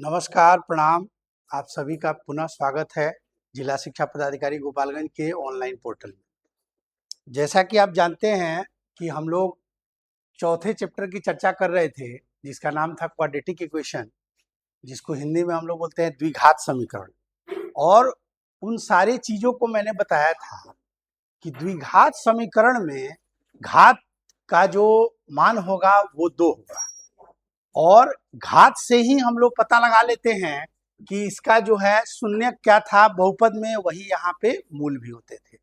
नमस्कार, प्रणाम। आप सभी का पुनः स्वागत है जिला शिक्षा पदाधिकारी गोपालगंज के ऑनलाइन पोर्टल में। जैसा कि आप जानते हैं कि हम लोग चौथे चैप्टर की चर्चा कर रहे थे, जिसका नाम था क्वाड्रेटिक इक्वेशन, जिसको हिंदी में हम लोग बोलते हैं द्विघात समीकरण। और उन सारी चीज़ों को मैंने बताया था कि द्विघात समीकरण में घात का जो मान होगा वो 2 होगा, और घात से ही हम लोग पता लगा लेते हैं कि इसका जो है शून्य क्या था बहुपद में, वही यहाँ पे मूल भी होते थे।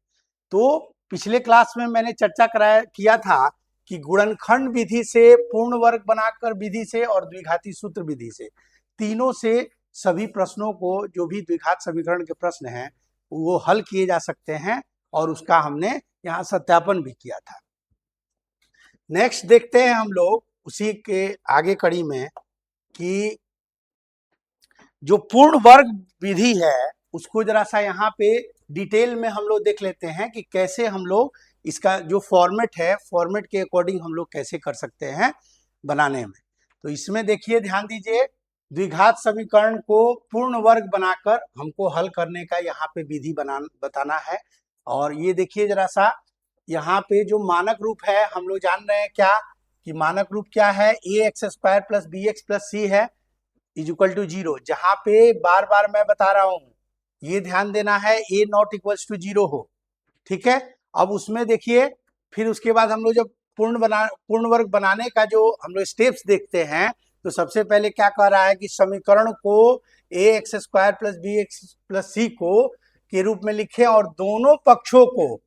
तो पिछले क्लास में मैंने चर्चा किया था कि गुणनखंड विधि से, पूर्ण वर्ग बनाकर विधि से और द्विघाती सूत्र विधि से, तीनों से सभी प्रश्नों को, जो भी द्विघात समीकरण के प्रश्न हैं, वो हल किए जा सकते हैं, और उसका हमने यहाँ सत्यापन भी किया था। नेक्स्ट देखते हैं हम लोग उसी के आगे कड़ी में कि जो पूर्ण वर्ग विधि है उसको जरा सा यहाँ पे डिटेल में हम लोग देख लेते हैं कि कैसे हम लोग इसका जो फॉर्मेट है, फॉर्मेट के अकॉर्डिंग हम लोग कैसे कर सकते हैं बनाने में। तो इसमें देखिए, ध्यान दीजिए, द्विघात समीकरण को पूर्ण वर्ग बनाकर हमको हल करने का यहाँ पे विधि बताना है। और ये देखिए जरा सा, यहाँ पे जो मानक रूप है हम लोग जान रहे हैं क्या, कि मानक रूप क्या है, a x square plus b x plus c है इज इक्वल टू 0। जहां पे बार बार मैं बता रहा हूं, ये ध्यान देना है ए नॉट इक्वल्स टू 0 हो, ठीक है। अब उसमें देखिए, फिर उसके बाद हम लोग जब पूर्ण वर्ग बनाने का जो हम लोग स्टेप्स देखते हैं, तो सबसे पहले क्या कह रहा है कि समीकरण को a x square plus b x plus c को के रूप में लिखे और दोनों पक्षों को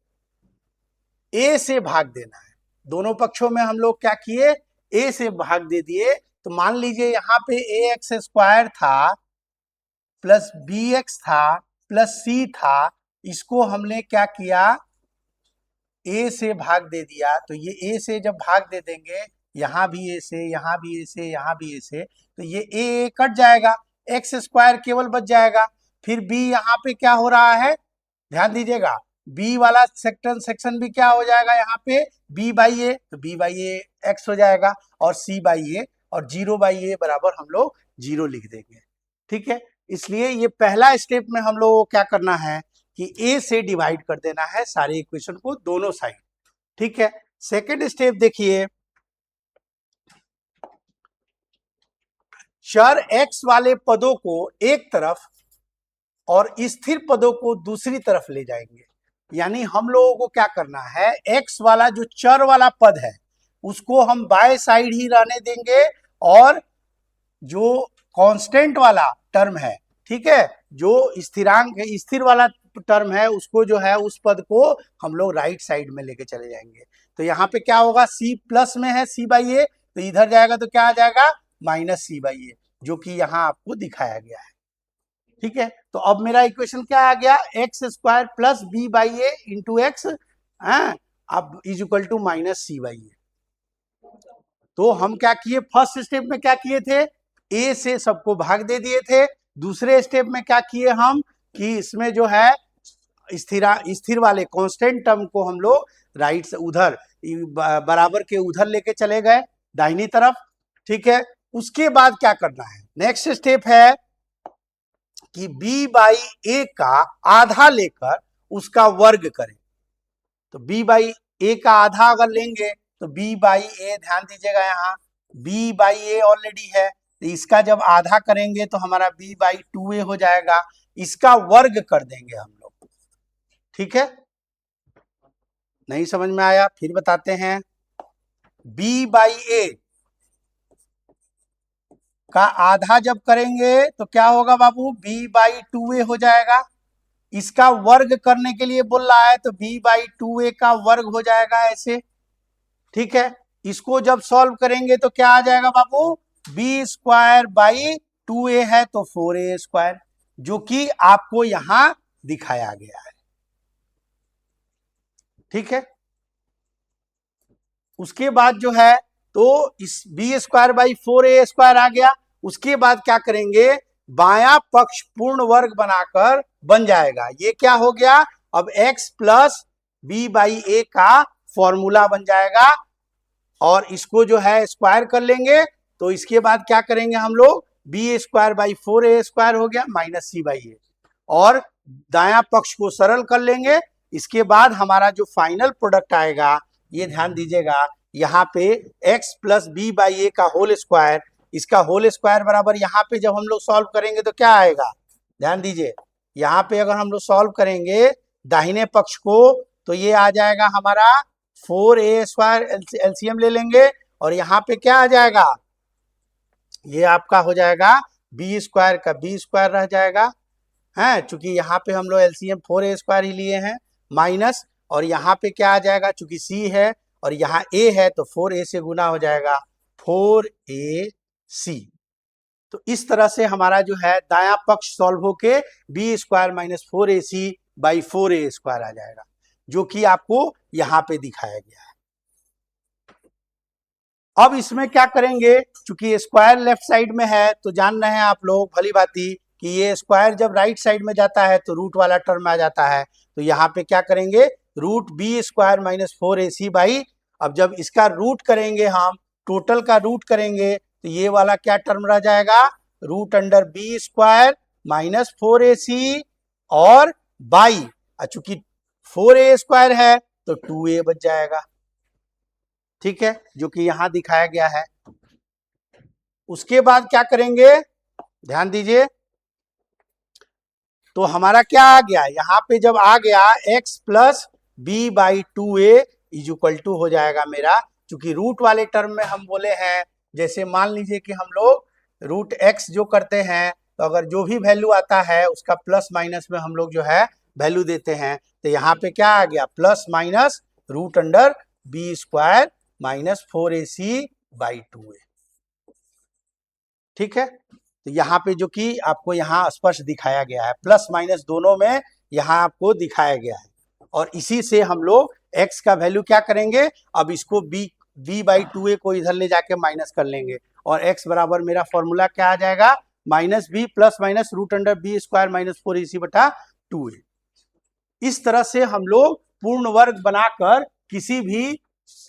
ए से भाग देना है। दोनों पक्षों में हम लोग क्या किए, ए से भाग दे दिए। तो मान लीजिए यहाँ पे ए एक्स स्क्वायर था प्लस बी एक्स था प्लस सी था, इसको हमने क्या किया, ए से भाग दे दिया। तो ये ए से जब भाग दे देंगे, यहाँ भी ए से, यहाँ भी ए से, यहाँ भी ए से, तो ये ए कट जाएगा, एक्स स्क्वायर केवल बच जाएगा। फिर बी यहाँ पे क्या हो रहा है, ध्यान दीजिएगा, बी वाला सेक्शन भी क्या हो जाएगा यहाँ पे, बी बाई ए, तो बी बाई ए एक्स हो जाएगा, और सी बाई ए, और 0 बाई ए बराबर हम लोग 0 लिख देंगे, ठीक है। इसलिए ये पहला स्टेप में हम लोग को क्या करना है कि ए से डिवाइड कर देना है सारे इक्वेशन को, दोनों साइड, ठीक है। सेकेंड स्टेप देखिए, चर एक्स वाले पदों को एक तरफ और स्थिर पदों को दूसरी तरफ ले जाएंगे। यानी हम लोगों को क्या करना है, एक्स वाला जो चर वाला पद है उसको हम बाय साइड ही रहने देंगे, और जो कांस्टेंट वाला टर्म है, ठीक है, जो स्थिरांक स्थिर वाला टर्म है, उसको जो है उस पद को हम लोग राइट साइड में लेके चले जाएंगे। तो यहाँ पे क्या होगा, सी प्लस में है सी बाई ए, तो इधर जाएगा तो क्या आ जाएगा, माइनस सी बाई ए, जो कि यहाँ आपको दिखाया गया है, ठीक है। तो अब मेरा इक्वेशन क्या आ गया, x square plus b by a into x, अब is equal to minus c by a. तो हम क्या किए, फर्स्ट स्टेप में क्या किए थे, ए से सबको भाग दे दिए थे। दूसरे स्टेप में क्या किए हम, कि इसमें जो है स्थिर वाले कांस्टेंट टर्म को हम लोग राइट से उधर बराबर के उधर लेके चले गए, दाहिनी तरफ, ठीक है। उसके बाद क्या करना है, नेक्स्ट स्टेप है कि b बाई ए का आधा लेकर उसका वर्ग करें। तो b बाई ए का आधा अगर लेंगे तो b बाई ए, ध्यान दीजिएगा यहाँ b बाई ए ऑलरेडी है, तो इसका जब आधा करेंगे तो हमारा b बाई 2a हो जाएगा, इसका वर्ग कर देंगे हम लोग, ठीक है। नहीं समझ में आया, फिर बताते हैं, b बाई ए का आधा जब करेंगे तो क्या होगा बाबू, b बाई 2a हो जाएगा। इसका वर्ग करने के लिए बोल रहा है तो b बाई 2a का वर्ग हो जाएगा ऐसे, ठीक है। इसको जब सॉल्व करेंगे तो क्या आ जाएगा बाबू, b स्क्वायर बाई 2a है तो 4a स्क्वायर, जो कि आपको यहां दिखाया गया है, ठीक है। उसके बाद जो है, तो इस b square by 4a square आ गया। उसके बाद क्या करेंगे, बायां पक्ष पूर्ण वर्ग बनाकर बन जाएगा। ये क्या हो गया, अब x प्लस बी बाई ए का फॉर्मूला बन जाएगा, और इसको जो है स्क्वायर कर लेंगे। तो इसके बाद क्या करेंगे हम लोग, बी स्क्वायर बाई 4a² हो गया माइनस सी बाई ए, और दायां पक्ष को सरल कर लेंगे। इसके बाद हमारा जो फाइनल प्रोडक्ट आएगा, ये ध्यान दीजिएगा, यहाँ पे x प्लस बी बाई ए का होल स्क्वायर, इसका होल स्क्वायर बराबर यहाँ पे जब हम लोग सॉल्व करेंगे तो क्या आएगा, ध्यान दीजिए, यहाँ पे अगर हम लोग सॉल्व करेंगे दाहिने पक्ष को तो ये आ जाएगा हमारा 4a² एलसीएम ले लेंगे, और यहाँ पे क्या आ जाएगा, ये आपका हो जाएगा बी स्क्वायर का बी स्क्वायर रह जाएगा है, चूंकि यहाँ पे हम लोग एलसीएम 4a² ही लिए हैं, माइनस, और यहाँ पे क्या आ जाएगा, चूंकि सी है और यहाँ ए है तो 4a से गुना हो जाएगा 4ac। तो इस तरह से हमारा जो है दायां पक्ष सॉल्व होके b square minus 4ac by 4a² आ जाएगा, जो कि आपको यहाँ पे दिखाया गया है। अब इसमें क्या करेंगे, चूंकि स्क्वायर लेफ्ट साइड में है तो जान रहे हैं आप लोग भली भांति कि ये स्क्वायर जब राइट साइड में जाता है तो रूट वाला टर्म आ जाता है, तो यहाँ पे क्या करेंगे, root b square minus 4ac by, अब जब इसका रूट करेंगे हम, टोटल का रूट करेंगे तो ये वाला क्या टर्म रह जाएगा, root under b square minus 4ac और बाई, चूंकि 4a² है तो 2a बच जाएगा, ठीक है, जो कि यहां दिखाया गया है। उसके बाद क्या करेंगे, ध्यान दीजिए, तो हमारा क्या आ गया, यहाँ पे जब आ गया x plus b by 2a is equal to हो जाएगा मेरा, चूंकि रूट वाले टर्म में हम बोले हैं, जैसे मान लीजिए कि हम लोग रूट x जो करते हैं तो अगर जो भी वैल्यू आता है उसका प्लस माइनस में हम लोग जो है वैल्यू देते हैं, तो यहाँ पे क्या आ गया, plus minus root under b square minus 4ac by 2a, ठीक है। तो यहाँ पे जो कि आपको यहाँ स्पष्ट दिखाया गया है, प्लस माइनस दोनों में यहाँ आपको दिखाया गया है, और इसी से हम लोग x का वैल्यू क्या करेंगे, अब इसको b बाई 2a को इधर ले जाके माइनस कर लेंगे, और x बराबर मेरा फॉर्मूला क्या आ जाएगा, minus b plus minus root under b square minus 4ac बटा 2a। इस तरह से हम लोग पूर्ण वर्ग बनाकर किसी भी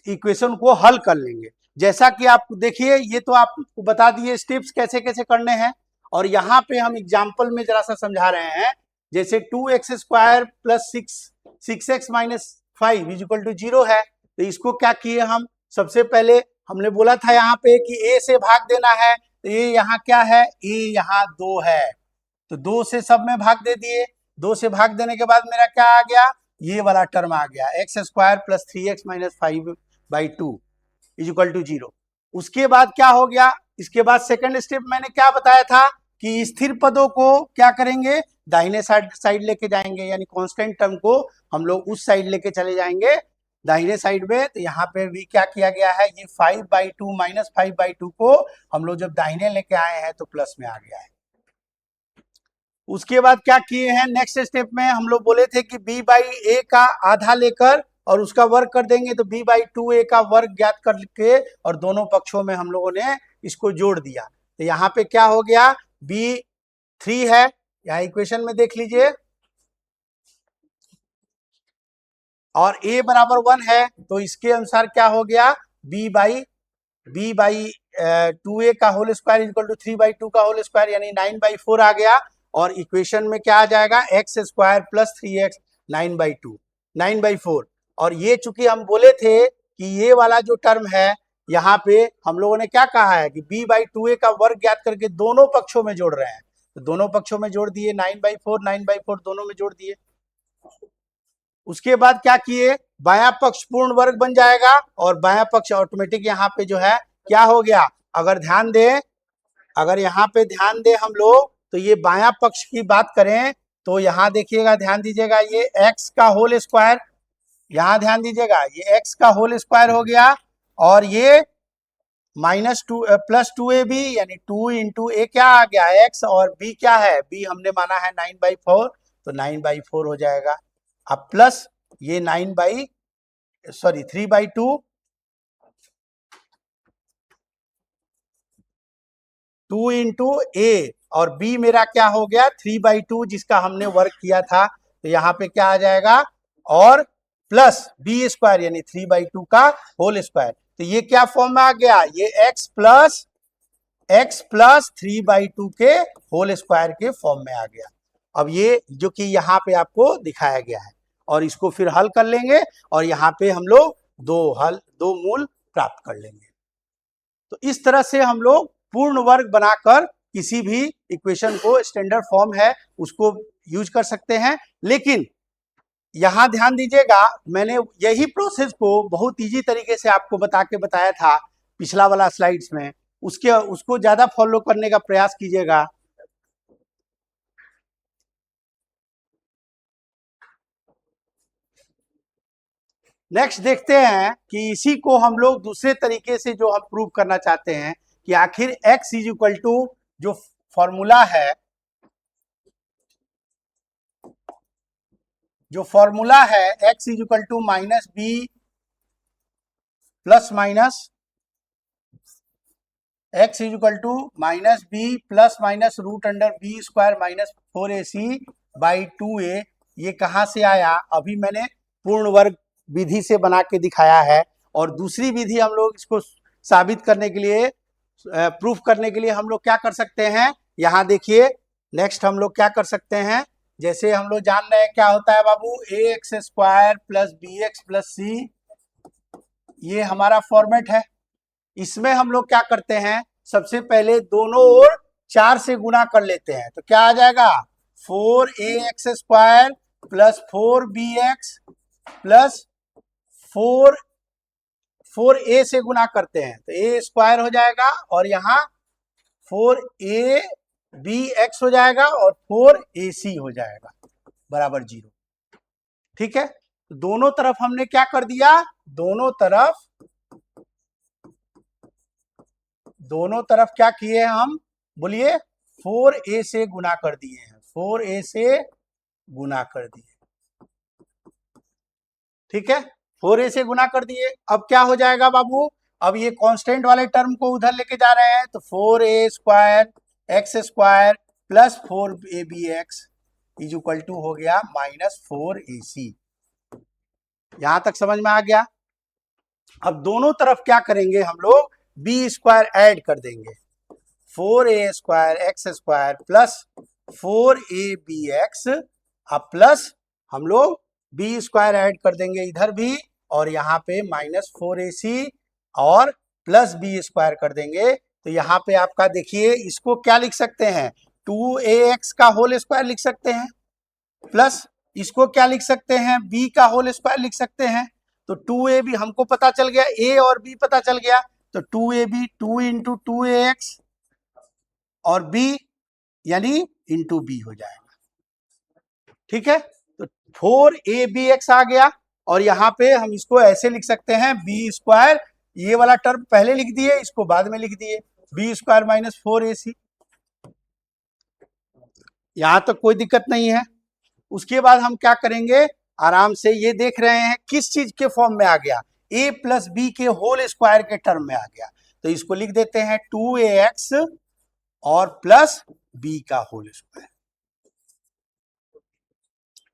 इक्वेशन को हल कर लेंगे। जैसा कि आप देखिए, ये तो आपको बता दिए स्टेप्स कैसे कैसे करने हैं, और यहाँ पे हम एग्जाम्पल में जरा सा समझा रहे हैं, जैसे 2x² plus 6x minus 5 is equal to 0 है, तो इसको क्या किए हम, सबसे पहले हमने बोला था यहाँ पे कि a से भाग देना है, तो ये यहाँ क्या है, a यहाँ 2 है, तो 2 से सब में भाग दे दिए, 2 से भाग देने के बाद मेरा क्या आ गया, ये वाला टर्म आ गया x² plus 3x minus 5 by 2 is equal to 0। उसके बाद क्या हो गया, इसके बाद सेकंड स्टेप मैंने क्या बताया था कि स्थिर पदों को क्या करेंगे, दाहिने साइड लेके जाएंगे, यानी कांस्टेंट टर्म को हम लोग उस साइड लेके चले जाएंगे दाहिने साइड में। तो यहाँ पे भी क्या किया गया है, ये 5/2 माइनस 5/2 को हम लोग जब दाहिने लेके आए हैं तो प्लस में आ गया है। उसके बाद क्या किए हैं, नेक्स्ट स्टेप में हम लोग बोले थे कि b बाई ए का आधा लेकर और उसका वर्ग कर देंगे, तो b बाई 2a का वर्ग ज्ञात करके और दोनों पक्षों में हम लोगों ने इसको जोड़ दिया, तो यहाँ पे क्या हो गया, b 3 है, यहाँ इक्वेशन में देख लीजिए, और a बराबर 1 है, तो इसके अनुसार क्या हो गया, b बाई 2a का होल स्क्वायर इक्वल टू 3/2 का होल स्क्वायर, यानी 9/4 आ गया, और इक्वेशन में क्या आ जाएगा, x² प्लस 3x 9/4, और ये चूंकि हम बोले थे कि ये वाला जो टर्म है, यहाँ पे हम लोगों ने क्या कहा है कि b बाई 2a का वर्ग ज्ञात करके दोनों पक्षों में जोड़ रहे हैं, तो दोनों पक्षों में जोड़ दिए, 9/4 दोनों में जोड़ दिए। उसके बाद क्या किए, बायां पक्ष पूर्ण वर्ग बन जाएगा, और बायां पक्ष ऑटोमेटिक यहाँ पे जो है क्या हो गया, अगर यहाँ पे ध्यान दे हम लोग, तो ये बायां पक्ष की बात करें तो यहाँ देखिएगा, ध्यान दीजिएगा, ये x का होल स्क्वायर, यहाँ ध्यान दीजिएगा, ये x का होल स्क्वायर हो गया, और ये -2 प्लस 2ab यानी 2 इंटू a क्या आ गया x, और b क्या है, b हमने माना है 9/4, तो 9/4 हो जाएगा। अब प्लस ये 3/2 2 इंटू ए, और b मेरा क्या हो गया 3/2 जिसका हमने वर्क किया था, तो यहाँ पे क्या आ जाएगा, और प्लस b स्क्वायर यानी 3/2 का होल स्क्वायर, तो ये क्या फॉर्म में आ गया, ये x प्लस x प्लस 3/2 के होल स्क्वायर के फॉर्म में आ गया। अब ये जो कि यहाँ पे आपको दिखाया गया है, और इसको फिर हल कर लेंगे और यहाँ पे हम लोग दो मूल प्राप्त कर लेंगे। तो इस तरह से हम लोग पूर्ण वर्ग बनाकर किसी भी इक्वेशन को, स्टैंडर्ड फॉर्म है उसको यूज कर सकते हैं। लेकिन यहां ध्यान दीजिएगा, मैंने यही प्रोसेस को बहुत इजी तरीके से आपको बताया था पिछला वाला स्लाइड्स में, उसको ज्यादा फॉलो करने का प्रयास कीजिएगा। नेक्स्ट देखते हैं कि इसी को हम लोग दूसरे तरीके से जो हम प्रूव करना चाहते हैं कि आखिर x इज इक्वल टू जो फॉर्मूला है, x is equal to minus b plus minus x is equal to minus b plus minus root under b square minus 4ac/2a, ये कहाँ से आया? अभी मैंने पूर्ण वर्ग विधि से बना के दिखाया है। और दूसरी विधि हम लोग इसको साबित करने के लिए, प्रूफ करने के लिए हम लोग क्या कर सकते हैं, यहाँ देखिए। नेक्स्ट हम लोग क्या कर सकते हैं, जैसे हम लोग जान रहे हैं क्या होता है बाबू, ax² plus bx plus c, ये हमारा फॉर्मेट है। इसमें हम लोग क्या करते हैं, सबसे पहले दोनों ओर 4 से गुना कर लेते हैं, तो क्या आ जाएगा, 4ax² plus 4bx plus 4a से गुना करते हैं तो a स्क्वायर हो जाएगा, और यहाँ 4abx हो जाएगा और 4ac हो जाएगा बराबर 0। ठीक है, दोनों तरफ हमने क्या कर दिया, दोनों तरफ क्या किए हम, बोलिए, 4a से गुना कर दिए हैं, 4a से गुना कर दिए। ठीक है, 4a से गुना कर दिए। अब क्या हो जाएगा बाबू, अब ये कांस्टेंट वाले टर्म को उधर लेके जा रहे हैं, तो 4a² x² plus 4abx is equal to हो गया माइनस 4ac। यहां तक समझ में आ गया। अब दोनों तरफ क्या करेंगे हम लोग, b² ऐड कर देंगे, 4a² x² प्लस 4abx, अब प्लस हम लोग b² ऐड कर देंगे इधर भी, और यहाँ पे माइनस 4ac और प्लस b² कर देंगे। तो यहाँ पे आपका देखिए, इसको क्या लिख सकते हैं, 2ax का होल स्क्वायर लिख सकते हैं, प्लस इसको क्या लिख सकते हैं, b का होल स्क्वायर लिख सकते हैं। तो 2ab हमको पता चल गया, a और b पता चल गया, तो 2ab 2 इंटू 2ax और b यानी इंटू b हो जाएगा। ठीक है, तो 4abx आ गया, और यहाँ पे हम इसको ऐसे लिख सकते हैं, b², ये वाला टर्म पहले लिख दिए, इसको बाद में लिख दिए, b² माइनस 4ac। यहां तक कोई दिक्कत नहीं है। उसके बाद हम क्या करेंगे, आराम से ये देख रहे हैं किस चीज के फॉर्म में आ गया, a प्लस बी के होल स्क्वायर के टर्म में आ गया, तो इसको लिख देते हैं 2ax और प्लस b का whole square.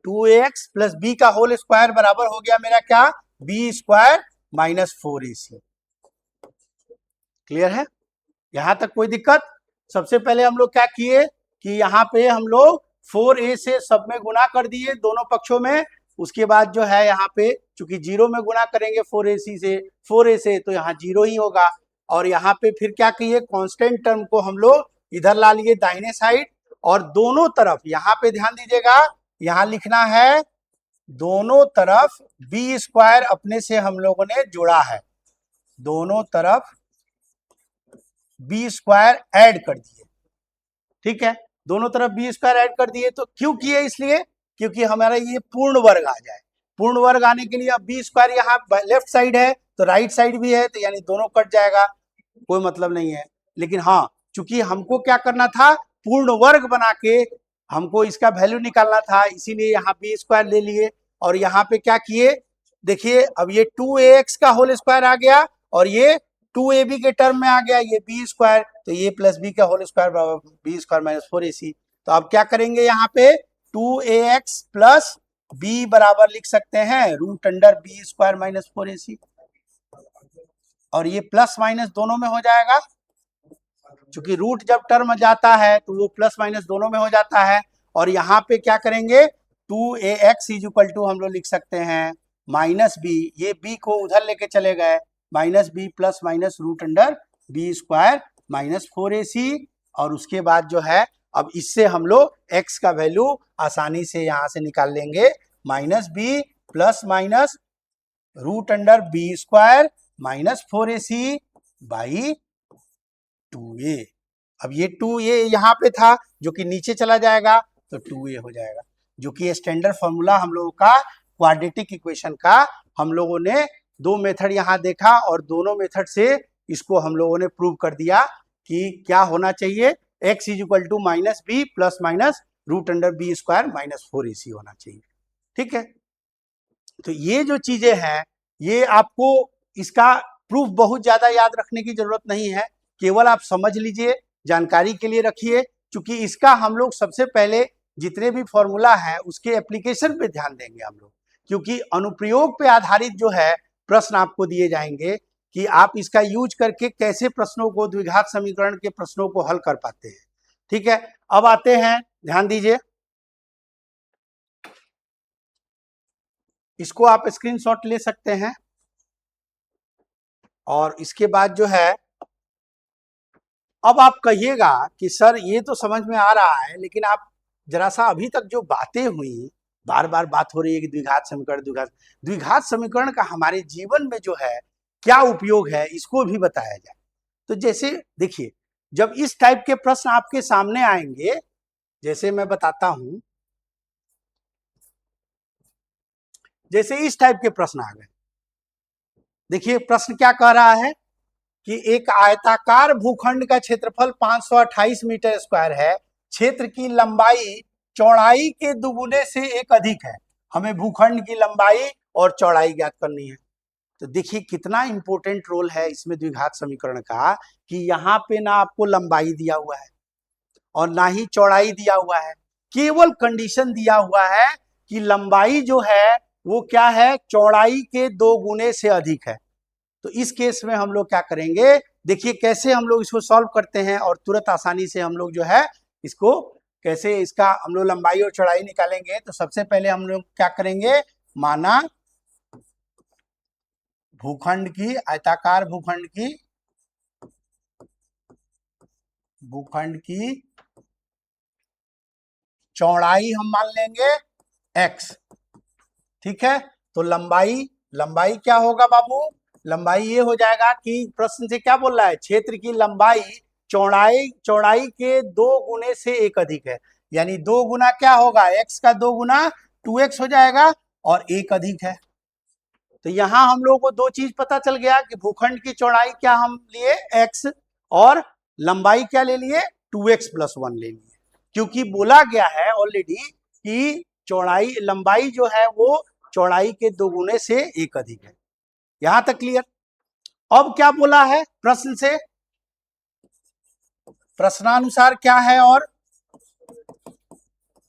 2ax plus b का होल स्क्वायर बराबर हो गया मेरा क्या, b² माइनस 4ac। क्लियर है, यहां तक कोई दिक्कत? सबसे पहले हम लोग क्या किए कि यहाँ पे हम लोग 4a से सब में गुना कर दिए दोनों पक्षों में। उसके बाद जो है यहाँ पे चूंकि 0 में गुना करेंगे 4a से तो यहाँ 0 ही होगा। और यहाँ पे फिर क्या किए, कांस्टेंट टर्म को हम लोग इधर ला लिए दाहिने साइड, और दोनों तरफ यहाँ पे ध्यान दीजिएगा, यहाँ लिखना है दोनों तरफ b² अपने से हम लोगों ने जोड़ा है, दोनों तरफ b² ऐड कर दिए। ठीक है, दोनों तरफ b² ऐड कर दिए, तो क्यों किए, इसलिए क्योंकि हमारा ये पूर्ण वर्ग आ जाए। पूर्ण वर्ग आने के लिए अब b² यहाँ लेफ्ट साइड है तो राइट साइड भी है, तो यानी दोनों कट जाएगा, कोई मतलब नहीं है। लेकिन हाँ, चूंकि हमको क्या करना था, पूर्ण वर्ग बना के हमको इसका वैल्यू निकालना था, इसीलिए यहाँ b² ले लिए। और यहाँ पे क्या किए, देखिए अब ये 2ax का होल स्क्वायर आ गया, और ये 2ab के टर्म में आ गया, ये b², तो ये प्लस b का होल स्क्वायर बराबर b² माइनस 4ac। तो अब क्या करेंगे, यहाँ पे 2ax प्लस b बराबर लिख सकते हैं root under b² minus 4ac, और ये प्लस माइनस दोनों में हो जाएगा। चूंकि रूट जब टर्म जाता है तो वो प्लस माइनस दोनों में हो जाता है। और यहाँ पे क्या करेंगे, 2ax इज इक्वल टू हम लोग लिख सकते हैं माइनस बी, ये b को उधर लेके चले गए, minus b plus minus root under b square minus 4ac। और उसके बाद जो है अब इससे हम लोग x का वैल्यू आसानी से यहाँ से निकाल लेंगे, minus b plus minus root under b square minus 4ac by 2a। अब ये 2a यहाँ पे था जो कि नीचे चला जाएगा तो 2a हो जाएगा, जो कि स्टैंडर्ड फॉर्मूला हम लोगों का क्वाड्रेटिक इक्वेशन का। हम लोगों ने दो मेथड यहाँ देखा और दोनों मेथड से इसको हम लोगों ने प्रूव कर दिया कि क्या होना चाहिए, x is equal to minus b plus minus root under b square minus 4ac होना चाहिए। ठीक है, तो ये जो चीजें हैं ये आपको इसका प्रूफ बहुत ज्यादा याद रखने की जरूरत नहीं है, केवल आप समझ लीजिए, जानकारी के लिए रखिए। क्योंकि इसका हम लोग सबसे पहले जितने भी फॉर्मूला है उसके एप्लीकेशन पे ध्यान देंगे हम लोग, क्योंकि अनुप्रयोग पे आधारित जो है प्रश्न आपको दिए जाएंगे कि आप इसका यूज करके कैसे प्रश्नों को, द्विघात समीकरण के प्रश्नों को हल कर पाते हैं। ठीक है, अब आते हैं, ध्यान दीजिए, इसको आप स्क्रीनशॉट ले सकते हैं। और इसके बाद जो है अब आप कहिएगा कि सर ये तो समझ में आ रहा है, लेकिन आप जरा सा अभी तक जो बातें हुई, बार बार बात हो रही है कि द्विघात समीकरण, द्विघात समीकरण का हमारे जीवन में जो है क्या उपयोग है इसको भी बताया जाए। तो जैसे देखिए, जब इस टाइप के प्रश्न आपके सामने आएंगे, जैसे मैं बताता हूं, जैसे इस टाइप के प्रश्न आ गए, देखिए प्रश्न क्या कह रहा है कि एक आयताकार भूखंड का क्षेत्रफल 528 मीटर स्क्वायर है, क्षेत्र की लंबाई चौड़ाई के दुगुने से एक अधिक है, हमें भूखंड की लंबाई और चौड़ाई ज्ञात करनी है। तो देखिए कितना इंपॉर्टेंट रोल है इसमें द्विघात समीकरण का, कि यहाँ पे ना आपको लंबाई दिया हुआ है और ना ही चौड़ाई दिया हुआ है, केवल कंडीशन दिया हुआ है कि लंबाई जो है वो क्या है, चौड़ाई के 2 गुने से अधिक है। तो इस केस में हम लोग क्या करेंगे, देखिए कैसे हम लोग इसको सॉल्व करते हैं और तुरंत आसानी से हम लोग जो है इसको कैसे इसका हम लोग लंबाई और चौड़ाई निकालेंगे। तो सबसे पहले हम लोग क्या करेंगे, माना भूखंड की, आयताकार भूखंड की चौड़ाई हम मान लेंगे x। ठीक है, तो लंबाई क्या होगा बाबू, लंबाई ये हो जाएगा कि प्रश्न से क्या बोल रहा है, क्षेत्र की लंबाई चौड़ाई के 2 गुने से एक अधिक है, यानी 2 गुना क्या होगा, x का 2 गुना 2x हो जाएगा और एक अधिक है। तो यहां हम लोग को दो चीज पता चल गया कि भूखंड की चौड़ाई क्या हम लिए x और लंबाई क्या ले लिए 2x प्लस 1 ले लिए, क्योंकि बोला गया है ऑलरेडी कि चौड़ाई लंबाई जो है वो चौड़ाई के 2 गुने से एक अधिक है। यहां तक क्लियर। अब क्या बोला है प्रश्न से, प्रश्नानुसार क्या है, और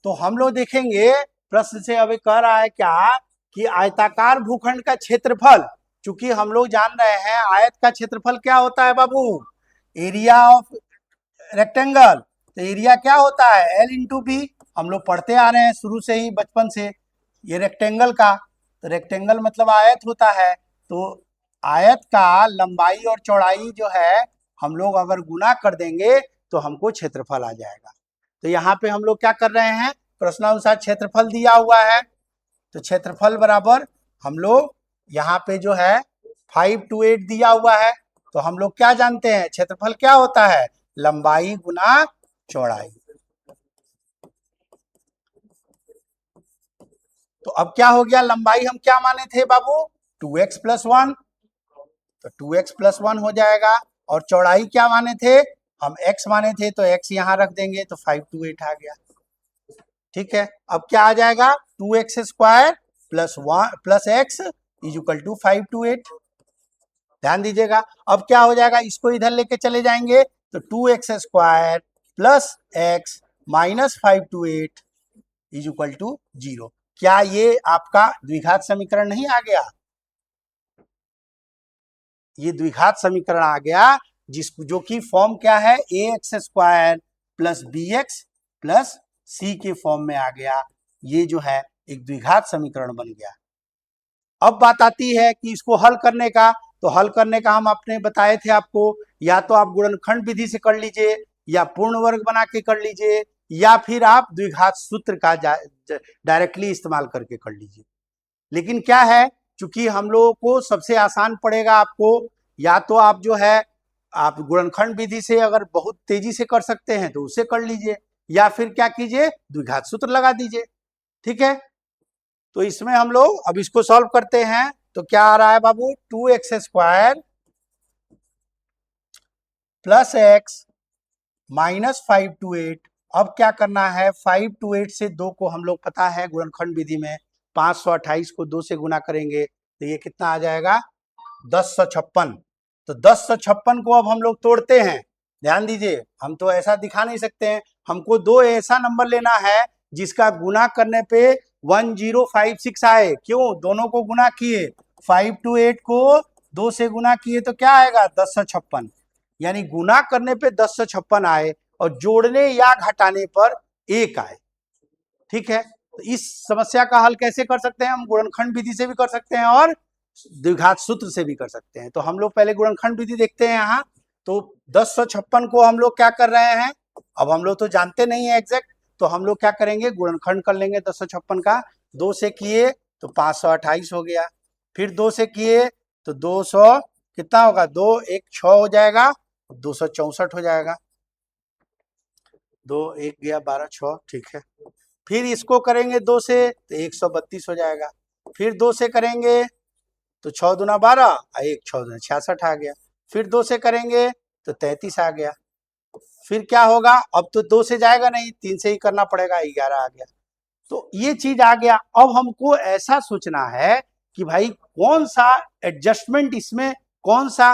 तो हम लोग देखेंगे प्रश्न से अभी कह रहा है क्या कि आयताकार भूखंड का क्षेत्रफल, चूंकि हम लोग जान रहे हैं आयत का क्षेत्रफल क्या होता है बाबू, एरिया ऑफ रेक्टेंगल। तो एरिया क्या होता है, L इंटू बी, हम लोग पढ़ते आ रहे हैं शुरू से ही बचपन से, ये रेक्टेंगल का, तो रेक्टेंगल मतलब आयत होता है। तो आयत का लंबाई और चौड़ाई जो है हम लोग अगर गुना कर देंगे तो हमको क्षेत्रफल आ जाएगा। तो यहाँ पे हम लोग क्या कर रहे हैं, प्रश्नानुसार क्षेत्रफल दिया हुआ है, तो क्षेत्रफल बराबर हम लोग यहाँ पे जो है 528 दिया हुआ है, तो हम लोग क्या जानते हैं, क्षेत्रफल क्या होता है, लंबाई गुना चौड़ाई। तो अब क्या हो गया, लंबाई हम क्या माने थे बाबू 2x प्लस 1, तो 2x प्लस 1 हो जाएगा, और चौड़ाई क्या माने थे, हम x माने थे, तो x यहां रख देंगे तो 528 आ गया। ठीक है, अब क्या आ जाएगा 2x square plus 1 plus x is equal to 528। ध्यान दीजिएगा, अब क्या हो जाएगा, इसको इधर लेके चले जाएंगे तो 2x square plus x minus 528 is equal to 0। क्या ये आपका द्विघात समीकरण नहीं आ गया, ये द्विघात समीकरण आ गया जो कि फॉर्म क्या है, a x square plus b x plus c के फॉर्म में आ गया। ये जो है एक द्विघात समीकरण बन गया। अब बात आती है कि इसको हल करने का, तो हल करने का हम अपने बताए थे आपको, या तो आप गुणनखंड विधि से कर लीजिए, या पूर्ण वर्ग बना के कर लीजिए, या फिर आप द्विघात सूत्र का डायरेक्टली इस्तेमाल करके कर लीजिए। लेकिन क्या है, चूंकि हम लोगों को सबसे आसान पड़ेगा आपको, या तो आप जो है आप गुणनखंड विधि से अगर बहुत तेजी से कर सकते हैं तो उससे कर लीजिए, या फिर क्या कीजिए, द्विघात सूत्र लगा दीजिए। ठीक है, तो इसमें हम लोग अब इसको सॉल्व करते हैं। तो क्या आ रहा है बाबू, 2x square plus x minus 5/8। अब क्या करना है, 5/8 से 2 को हम लोग पता है गुणनखंड विधि में 528 को 2 से गुना करेंगे तो ये कितना आ जाएगा, 1056। तो 1056 को अब हम लोग तोड़ते हैं। ध्यान दीजिए, हम तो ऐसा दिखा नहीं सकते हैं, हमको दो ऐसा नंबर लेना है जिसका गुना करने पे 1056 आए। क्यों, दोनों को गुना किए, 5/8 को 2 से गुना किए तो क्या आएगा, 1056। यानी गुना करने पे 1056 आए और जोड़ने या घटाने पर 1 आए। ठीक है, तो इस समस्या का हल कैसे कर सकते हैं, हम गुणनखंड विधि से भी कर सकते हैं और द्विघात सूत्र से भी कर सकते हैं। तो हम लोग पहले गुणनखंड विधि देखते हैं। यहाँ तो 1056 को हम लोग क्या कर रहे हैं, अब हम लोग तो जानते नहीं है एग्जैक्ट, तो हम लोग क्या करेंगे, गुणनखंड कर लेंगे 1056 का। 2 से किए तो 528 हो गया, फिर 2 से किए तो 200 कितना होगा, 2 1 6 हो जाएगा, 264 हो जाएगा। 2 1 गया 12 6, ठीक है। फिर इसको करेंगे 2 से तो 132 हो जाएगा, फिर 2 से करेंगे तो 6 दूना 12 और 1 6 दूना 66 आ गया, फिर 2 से करेंगे तो 33 आ गया। फिर क्या होगा, अब तो 2 से जाएगा नहीं, 3 से ही करना पड़ेगा, 11 आ गया। तो ये चीज आ गया। अब हमको ऐसा सोचना है कि भाई कौन सा एडजस्टमेंट इसमें, कौन सा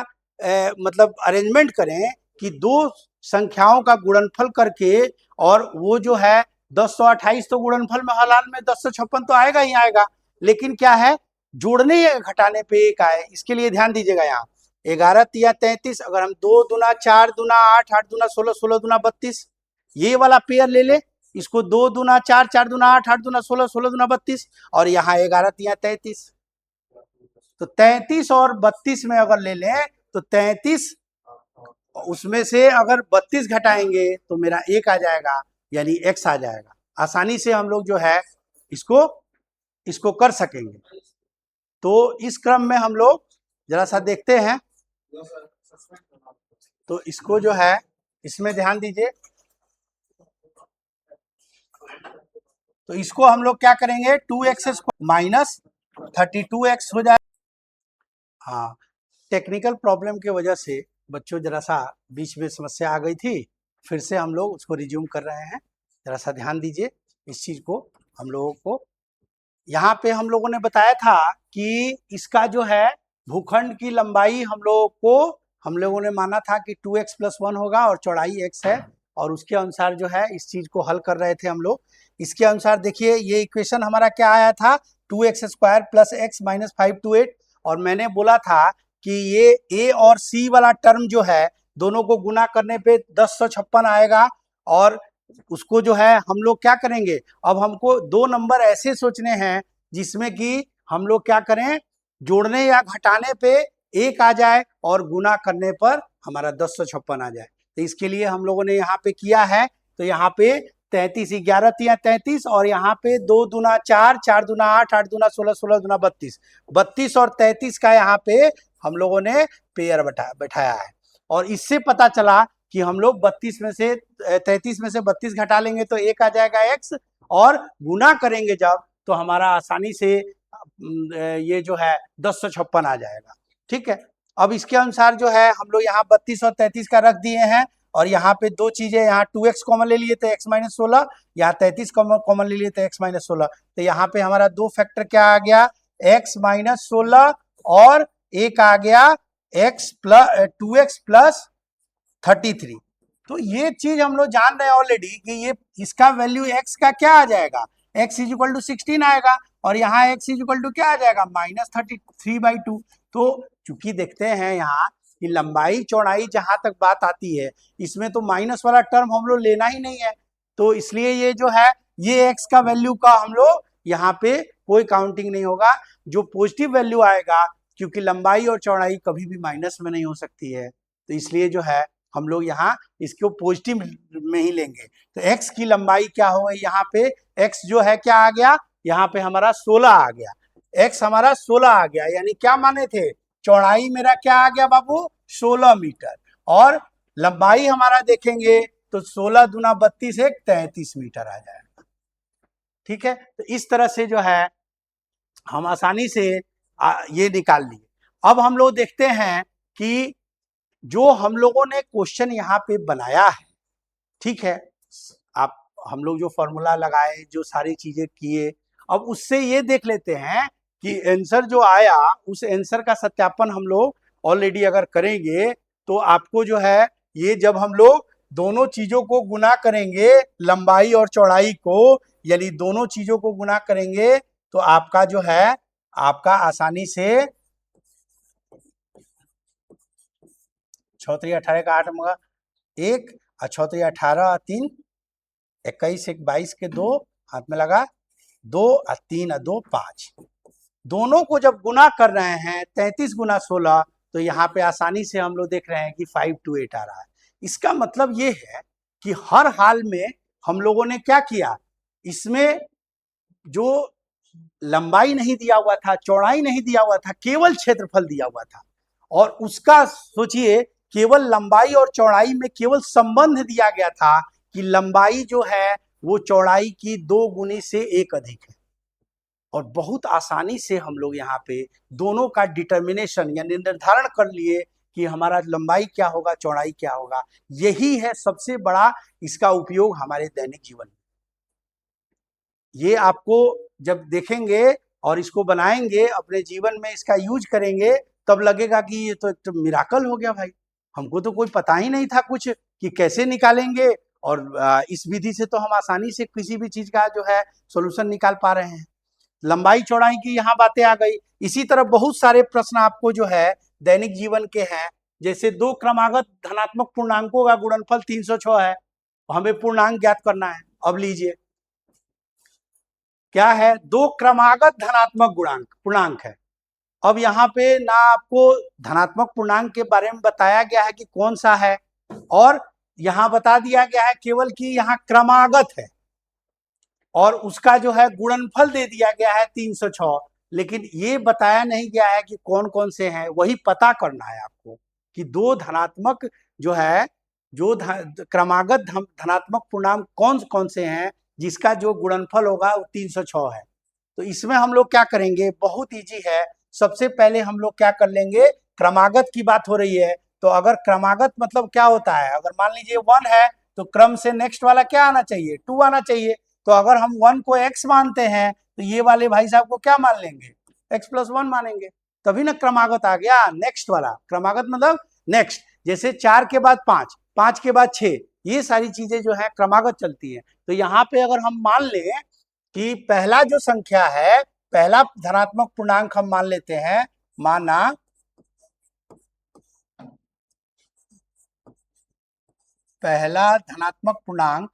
मतलब अरेंजमेंट करें कि दो संख्याओं का गुणनफल करके, और वो जो है 1028 तो गुणनफल में हलाल में 1056 तो आएगा ही आएगा, लेकिन क्या है, जोड़ने या घटाने पे 1 आए। इसके लिए ध्यान दीजिएगा, यहाँ 11 तिया 33, अगर हम 2 दूना 4 दूना 8 8 दूना 16 16 दूना 32 ये वाला पेयर ले ले, इसको 2 दूना 4 4 दूना 8 8 दूना 16 16 दूना 32, और यहाँ 11 तिया 33, तो 33 और 32 में अगर ले लें तो 33 उसमें से अगर 32 घटाएंगे तो मेरा 1 आ जाएगा, यानी x आ जाएगा। आसानी से हम लोग जो है इसको कर सकेंगे। तो इस क्रम में हम लोग जरा सा देखते हैं, तो इसको जो है इसमें ध्यान दीजिए। तो इसको हम लोग क्या करेंगे, 2x माइनस 32x हो जाए। हाँ, टेक्निकल प्रॉब्लम की वजह से बच्चों जरा सा बीच में समस्या आ गई थी, फिर से हम लोग उसको रिज्यूम कर रहे हैं। जरा सा ध्यान दीजिए इस चीज को। हम लोगों को यहाँ पे हम लोगों ने बताया था कि इसका जो है भूखंड की लंबाई हम लोगों ने माना था कि 2x + 1 होगा और चौड़ाई x है, और उसके अनुसार जो है इस चीज को हल कर रहे थे हम लोग। इसके अनुसार देखिए ये इक्वेशन हमारा क्या आया था, 2x² + x - 5/8, और मैंने बोला था कि ये a और c वाला टर्म जो है दोनों को गुना करने पे 1056 आएगा, और उसको जो है हम लोग क्या करेंगे, अब हमको दो नंबर ऐसे सोचने हैं जिसमें कि हम लोग क्या करें, जोड़ने या घटाने पे 1 आ जाए और गुना करने पर हमारा 1056 आ जाए। तो इसके लिए हम लोगों ने यहाँ पे किया है, तो यहाँ पे 33 11 तिया 33, और यहाँ पे 2 दूना 4 4 दूना 8 8 दूना 16 16 दूना 32 32 और 33 का यहाँ पे हम लोगों ने पेयर बैठाया है। और इससे पता चला कि हम लोग 33 में से 32 घटा लेंगे तो 1 आ जाएगा x, और गुना करेंगे जब तो हमारा आसानी से ये जो है 1056 आ जाएगा। ठीक है, अब इसके अनुसार जो है हम लोग यहाँ 32 और 33 का रख दिए हैं, और यहाँ पे दो चीजें, यहाँ 2x कॉमन ले लिए तो x - 16, यहाँ 33 कॉमन ले लिए तो x - 16। तो यहाँ पे हमारा दो फैक्टर क्या आ गया, x - 16, और एक आ गया 2x + 33। तो ये चीज हम लोग जान रहे हैं ऑलरेडी कि ये इसका वैल्यू x का क्या आ जाएगा, x = 16 आएगा, और यहाँ x = क्या आ जाएगा, -33/2। तो चूंकि देखते हैं यहाँ कि लंबाई चौड़ाई जहां तक बात आती है इसमें तो माइनस वाला टर्म हम लोग लेना ही नहीं है, तो इसलिए ये जो है ये x का वैल्यू का हम लोग यहाँ पे कोई काउंटिंग नहीं होगा। जो पॉजिटिव वैल्यू आएगा, क्योंकि लंबाई और चौड़ाई कभी भी माइनस में नहीं हो सकती है, तो इसलिए जो है हम लोग यहाँ इसको पॉजिटिव में ही लेंगे। तो x की लंबाई क्या हो गई, यहाँ पे x जो है क्या आ गया, यहाँ पे हमारा 16 आ गया, x हमारा 16 आ गया, यानी क्या माने थे, चौड़ाई मेरा क्या आ गया बाबू 16 मीटर, और लंबाई हमारा देखेंगे तो 16 दूना 32 एक 33 मीटर आ जाएगा। ठीक है, तो इस तरह से जो है हम आसानी से ये निकाल लिए। अब हम लोग देखते हैं कि जो हम लोगों ने क्वेश्चन यहाँ पे बनाया है, ठीक है, आप हम लोग जो फॉर्मूला लगाए, जो सारी चीजें किए, अब उससे ये देख लेते हैं कि आंसर जो आया उस आंसर का सत्यापन हम लोग ऑलरेडी अगर करेंगे तो आपको जो है ये जब हम लोग दोनों चीजों को गुना करेंगे, लंबाई और चौड़ाई को, यानी दोनों चीजों को गुना करेंगे तो आपका जो है आपका आसानी से 6 3 18 का 8 मगा 1 और 6 3 18 3 21 1 22 के 2 हाथ में लगा 2 और 3 और 2 5, दोनों को जब गुना कर रहे हैं 33 गुना 16, तो यहाँ पे आसानी से हम लोग देख रहे हैं कि 528 आ रहा है। इसका मतलब ये है कि हर हाल में हम लोगों ने क्या किया, इसमें जो लंबाई नहीं दिया हुआ था, चौड़ाई नहीं दिया हुआ था, केवल क्षेत्रफल दिया हुआ था, और उसका सोचिए केवल लंबाई और चौड़ाई में केवल संबंध दिया गया था कि लंबाई जो है वो चौड़ाई की 2 गुनी से 1 अधिक है, और बहुत आसानी से हम लोग यहाँ पे दोनों का डिटर्मिनेशन यानी निर्धारण कर लिए कि हमारा लंबाई क्या होगा, चौड़ाई क्या होगा। यही है सबसे बड़ा इसका उपयोग हमारे दैनिक जीवन में। ये आपको जब देखेंगे और इसको बनाएंगे, अपने जीवन में इसका यूज करेंगे, तब लगेगा कि ये तो एक मिराकल हो गया भाई, हमको तो कोई पता ही नहीं था कुछ कि कैसे निकालेंगे, और इस विधि से तो हम आसानी से किसी भी चीज का जो है सॉल्यूशन निकाल पा रहे हैं। लंबाई चौड़ाई की यहाँ बातें आ गई। इसी तरह बहुत सारे प्रश्न आपको जो है दैनिक जीवन के हैं, जैसे 2 क्रमागत धनात्मक पूर्णांकों का गुणनफल 306 है, हमें पूर्णांक ज्ञात करना है। अब लीजिए क्या है, 2 क्रमागत धनात्मक पूर्णांक है। अब यहाँ पे ना आपको धनात्मक पूर्णांक के बारे में बताया गया है कि कौन सा है, और यहाँ बता दिया गया है केवल कि यहाँ क्रमागत है, और उसका जो है गुणनफल दे दिया गया है 306, लेकिन ये बताया नहीं गया है कि कौन कौन से हैं, वही पता करना है आपको कि 2 धनात्मक जो है, जो क्रमागत धनात्मक पूर्णांक कौन कौन से हैं जिसका जो गुणनफल होगा वो 306 है। तो इसमें हम लोग क्या करेंगे, बहुत इजी है। सबसे पहले हम लोग क्या कर लेंगे, क्रमागत की बात हो रही है, तो अगर क्रमागत मतलब क्या होता है, अगर मान लीजिए 1 है तो क्रम से नेक्स्ट वाला क्या आना चाहिए, 2 आना चाहिए। तो अगर हम 1 को x मानते हैं तो ये वाले भाई साहब को क्या मान लेंगे, x+1 मानेंगे, तभी ना क्रमागत आ गया। नेक्स्ट वाला क्रमागत मतलब नेक्स्ट, जैसे 4 के बाद 5, 5 के बाद 6, ये सारी चीजें जो है क्रमागत चलती है। तो यहाँ पे अगर हम मान लें कि पहला जो संख्या है, पहला धनात्मक पूर्णांक हम मान लेते हैं, माना पहला धनात्मक पूर्णांक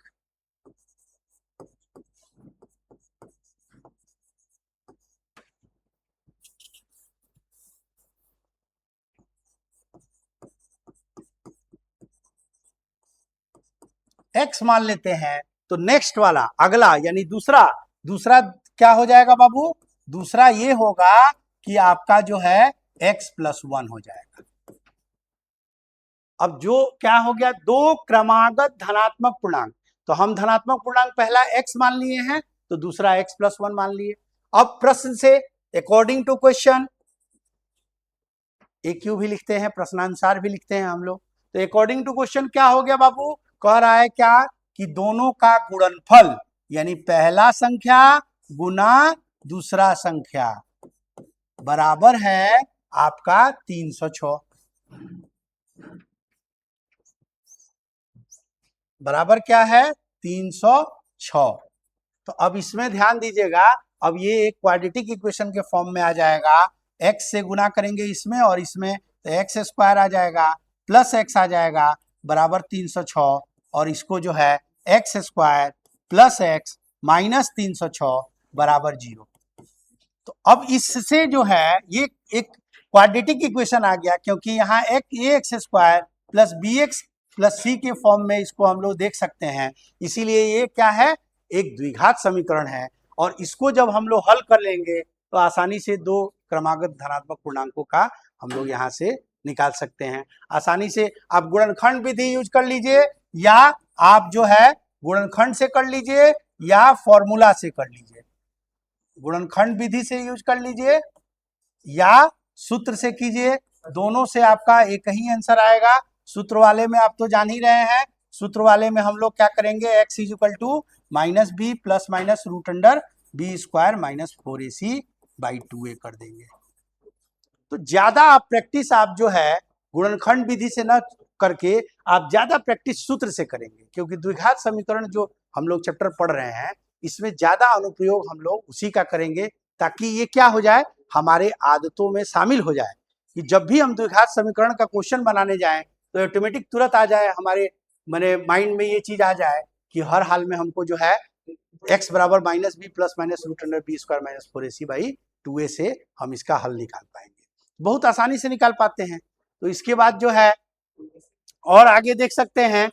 x मान लेते हैं, तो नेक्स्ट वाला अगला यानी दूसरा क्या हो जाएगा बाबू, दूसरा ये होगा कि आपका जो है x+1 हो जाएगा। अब जो क्या हो गया, 2 क्रमागत धनात्मक पूर्णांक, तो हम धनात्मक पूर्णांक पहला x मान लिए हैं, तो दूसरा x+1 मान लिए। अब प्रश्न से अकॉर्डिंग टू क्वेश्चन, AQ भी लिखते हैं, प्रश्नानुसार भी लिखते हैं हम लोग, तो अकॉर्डिंग टू क्वेश्चन क्या हो गया बाबू, कह रहा है क्या कि दोनों का गुणनफल यानी पहला संख्या गुना दूसरा संख्या बराबर है आपका 306, बराबर क्या है 306। तो अब इसमें ध्यान दीजिएगा, अब ये एक क्वाड्रेटिक इक्वेशन के फॉर्म में आ जाएगा, x से गुना करेंगे इसमें और इसमें तो एक्स स्क्वायर आ जाएगा प्लस एक्स आ जाएगा बराबर 306, और इसको जो है x square plus x minus 306 बराबर 0। तो अब इससे जो है ये एक क्वाड्रेटिक इक्वेशन आ गया, क्योंकि यहाँ एक a x square plus b x plus c के फॉर्म में इसको हम लोग देख सकते हैं, इसीलिए ये क्या है, एक द्विघात समीकरण है। और इसको जब हम लोग हल कर लेंगे तो आसानी से दो क्रमागत धनात्मक पूर्णांकों का हम लोग यहाँ से निकाल सकते हैं। आसानी से आप गुणनखंड विधि यूज कर लीजिए, या आप जो है गुणनखंड से कर लीजिए, या फॉर्मूला से कर लीजिए। गुणनखंड विधि से यूज कर लीजिए या सूत्र से कीजिए, दोनों से आपका एक ही आंसर आएगा। सूत्र वाले में आप तो जान ही रहे हैं, सूत्र वाले में हम लोग क्या करेंगे, x is equal to minus b plus minus root under b square minus 4ac by 2a कर देंगे। तो ज्यादा आप प्रैक्टिस आप जो है गुणनखंड विधि से न करके आप ज्यादा प्रैक्टिस सूत्र से करेंगे, क्योंकि द्विघात समीकरण जो हम लोग चैप्टर पढ़ रहे हैं इसमें ज्यादा अनुप्रयोग हम लोग उसी का करेंगे, ताकि ये क्या हो जाए, हमारे आदतों में शामिल हो जाए कि जब भी हम द्विघात समीकरण का क्वेश्चन बनाने जाएं तो ऑटोमेटिक तुरंत आ जाए हमारे मैंने माइंड में ये चीज आ जाए कि हर हाल में हमको जो है x बराबर minus b plus minus root under b square minus 4ac by 2a से हम इसका हल निकाल पाएंगे, बहुत आसानी से निकाल पाते हैं। तो इसके बाद जो है और आगे देख सकते हैं,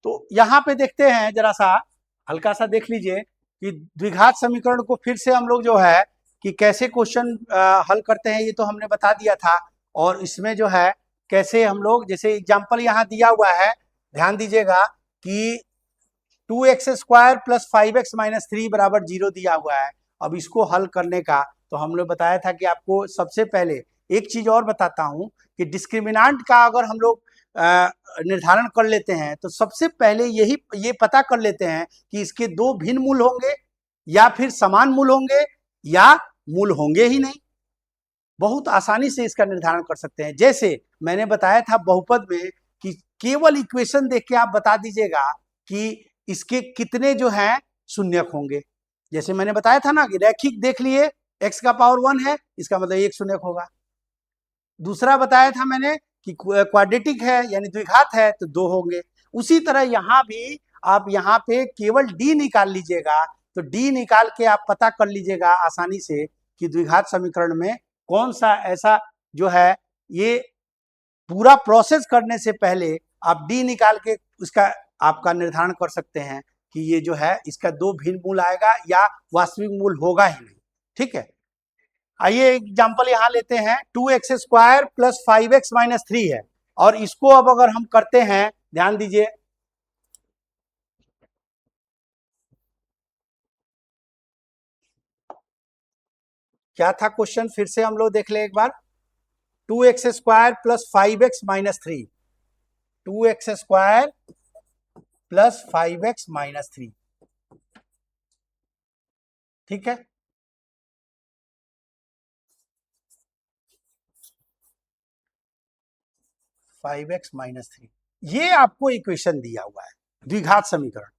तो यहाँ पे देखते हैं जरा सा हल्का सा देख लीजिए कि द्विघात समीकरण को फिर से हम लोग जो है कि कैसे क्वेश्चन हल करते हैं ये तो हमने बता दिया था, और इसमें जो है कैसे हम लोग, जैसे एग्जांपल यहाँ दिया हुआ है, ध्यान दीजिएगा कि 2x square plus 5x minus 3 बराबर 0 दिया हुआ है। अब इसको हल करने का तो हम लोग बताया था कि आपको सबसे पहले एक चीज और बताता हूं कि डिस्क्रिमिनांट का अगर हम लोग निर्धारण कर लेते हैं तो सबसे पहले ये पता कर लेते हैं कि इसके दो भिन्न मूल होंगे या फिर समान मूल होंगे या मूल होंगे ही नहीं। बहुत आसानी से इसका निर्धारण कर सकते हैं। जैसे मैंने बताया था बहुपद में कि केवल इक्वेशन देख के आप बता दीजिएगा कि इसके कितने जो हैं शून्यक होंगे। जैसे मैंने बताया था ना कि रैखिक देख लिए x का पावर 1 है, इसका मतलब एक शून्यक होगा। दूसरा बताया था मैंने कि क्वाड्रेटिक है यानी द्विघात है तो दो होंगे। उसी तरह यहाँ भी आप यहाँ पे केवल d निकाल लीजिएगा, तो d निकाल के आप पता कर लीजिएगा आसानी से कि द्विघात समीकरण में कौन सा ऐसा जो है, ये पूरा प्रोसेस करने से पहले आप d निकाल के उसका आपका निर्धारण कर सकते हैं कि ये जो है इसका दो भिन्न मूल आएगा या वास्तविक मूल होगा ही नहीं। ठीक है, आइए एग्जांपल यहाँ लेते हैं, 2x square plus 5x minus 3 है, और इसको अब अगर हम करते हैं, ध्यान दीजिए, क्या था क्वेश्चन, फिर से हम लोग देख ले एक बार। 2x square plus 5x minus 3, 2x square plus 5x minus 3, ठीक है। फाइव एक्स माइनस 3, ये आपको इक्वेशन दिया हुआ है द्विघात समीकरण,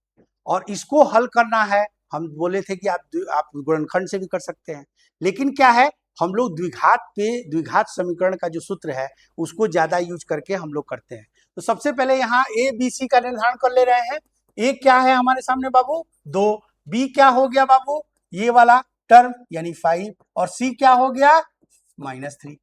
और इसको हल करना है। हम बोले थे कि आप गुणनखंड से भी कर सकते हैं, लेकिन क्या है, हम लोग द्विघात समीकरण का जो सूत्र है उसको ज्यादा यूज करके हम लोग करते हैं। तो सबसे पहले यहाँ ए बी सी का निर्धारण कर ले रहे हैं। ए क्या है हमारे सामने बाबू, 2, बी क्या हो गया बाबू, ये वाला टर्म यानी 5, और सी क्या हो गया, -3।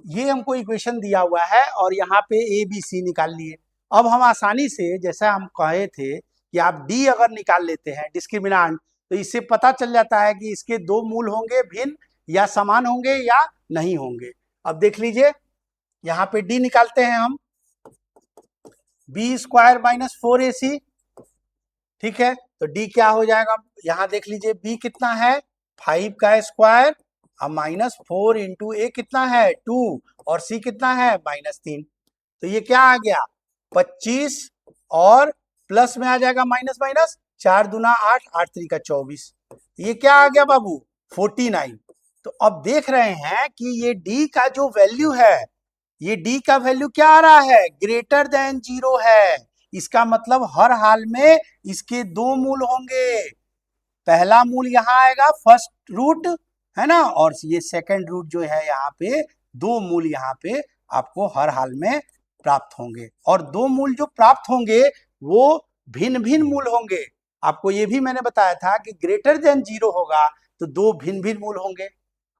ये हमको इक्वेशन दिया हुआ है और यहाँ पे ए बी सी निकाल लिए। अब हम आसानी से, जैसा हम कहे थे कि आप डी अगर निकाल लेते हैं डिस्क्रिमिनांट, तो इससे पता चल जाता है कि इसके दो मूल होंगे भिन्न या समान होंगे या नहीं होंगे। अब देख लीजिए यहाँ पे डी निकालते हैं हम, बी स्क्वायर माइनस 4ac, ठीक है। तो डी क्या हो जाएगा, यहाँ देख लीजिए बी कितना है, 5 का स्क्वायर, अब -4 इंटू ए कितना है 2, और सी कितना है -3। तो ये क्या आ गया 25, और प्लस में आ जाएगा माइनस माइनस, 4 दूना 8, 8 3 का 24, ये क्या आ गया बाबू 49। तो अब देख रहे हैं कि ये डी का जो वैल्यू है ये डी का वैल्यू क्या आ रहा है, ग्रेटर देन 0 है। इसका मतलब हर हाल में इसके दो मूल होंगे। पहला मूल यहाँ आएगा फर्स्ट रूट, है ना, और ये सेकंड रूट जो है यहाँ पे दो मूल यहाँ पे आपको हर हाल में प्राप्त होंगे। और दो मूल जो प्राप्त होंगे वो भिन्न भिन्न मूल होंगे। आपको ये भी मैंने बताया था कि ग्रेटर देन 0 होगा तो दो भिन्न भिन्न मूल होंगे।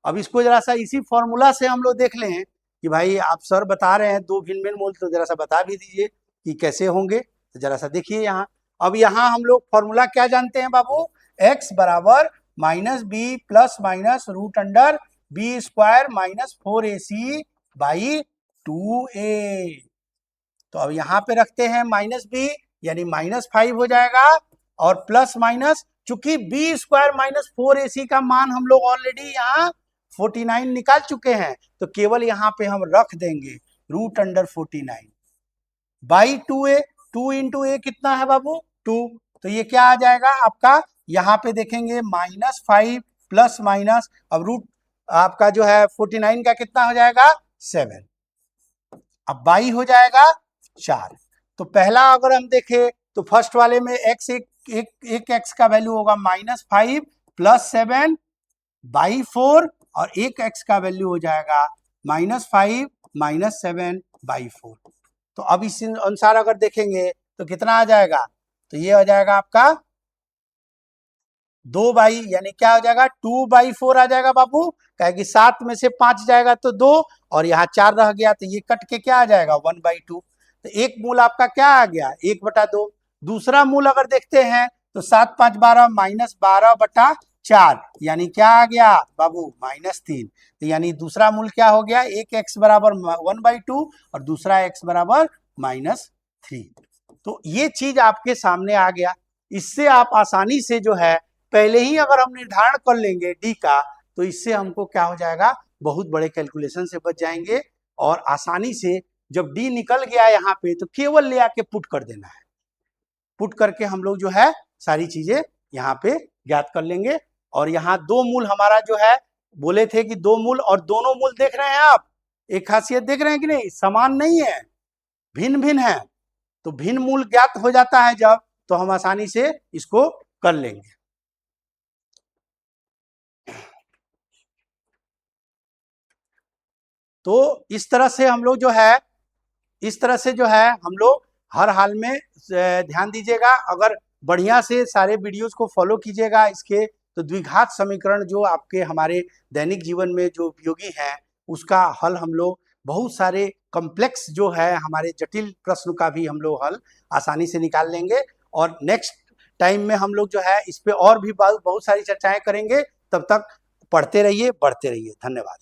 अब इसको जरा सा इसी फॉर्मूला से हम लोग देख लें कि भाई आप सर बता रहे हैं दो भिन्न भिन्न मूल, तो जरा सा बता भी दीजिए कि कैसे होंगे। तो जरा सा देखिए यहाँ, अब यहाँ हम लोग फॉर्मूला क्या जानते हैं बाबू, x बराबर minus b plus minus root under b square minus 4ac by 2a। तो अब यहाँ पे रखते हैं माइनस बी यानी -5 हो जाएगा, और प्लस माइनस, चूंकि बी स्क्वायर माइनस 4ac का मान हम लोग ऑलरेडी यहाँ 49 निकाल चुके हैं, तो केवल यहाँ पे हम रख देंगे root under 49 by 2a। 2 into a कितना है बाबू, 2। तो ये क्या आ जाएगा आपका, यहाँ पे देखेंगे -5 प्लस माइनस, अब रूट आपका जो है 49 का कितना हो जाएगा 7, अब बाई हो जाएगा 4। तो पहला अगर हम देखें तो फर्स्ट वाले में x एक x का वैल्यू होगा -5 प्लस 7 बाई 4, और एक x का वैल्यू हो जाएगा -5 माइनस 7 बाई 4। तो अब इस अनुसार अगर देखेंगे तो कितना आ जाएगा, तो ये हो जाएगा आपका 2 बाई, यानी क्या हो जाएगा 2/4 आ जाएगा बाबू, कहे कि 7 में से 5 जाएगा तो 2, और यहाँ 4 रह गया तो ये कट के क्या आ जाएगा 1/2। तो एक मूल आपका क्या आ गया 1/2। दूसरा मूल अगर देखते हैं तो 7 5 12 -12/4, यानी क्या आ गया बाबू -3। तो यानी दूसरा मूल क्या हो गया, एक x बराबर 1/2 और दूसरा x बराबर -3। तो ये चीज आपके सामने आ गया। इससे आप आसानी से जो है पहले ही अगर हम निर्धारण कर लेंगे डी का, तो इससे हमको क्या हो जाएगा, बहुत बड़े कैलकुलेशन से बच जाएंगे। और आसानी से जब डी निकल गया यहाँ पे तो केवल ले आके पुट कर देना है, पुट करके हम लोग जो है सारी चीजें यहाँ पे ज्ञात कर लेंगे। और यहाँ दो मूल हमारा जो है, बोले थे कि दो मूल, और दोनों मूल देख रहे हैं आप, एक खासियत देख रहे हैं कि नहीं, समान नहीं है, भिन्न भिन्न है। तो भिन्न मूल ज्ञात हो जाता है जब, तो हम आसानी से इसको कर लेंगे। तो इस तरह से हम लोग जो है, इस तरह से जो है हम लोग हर हाल में ध्यान दीजिएगा। अगर बढ़िया से सारे वीडियोस को फॉलो कीजिएगा इसके, तो द्विघात समीकरण जो आपके हमारे दैनिक जीवन में जो उपयोगी हैं उसका हल हम लोग, बहुत सारे कॉम्प्लेक्स जो है हमारे जटिल प्रश्न का भी हम लोग हल आसानी से निकाल लेंगे। और नेक्स्ट टाइम में हम लोग जो है इस पे और भी बहुत सारी चर्चाएं करेंगे। तब तक पढ़ते रहिए, बढ़ते रहिए। धन्यवाद।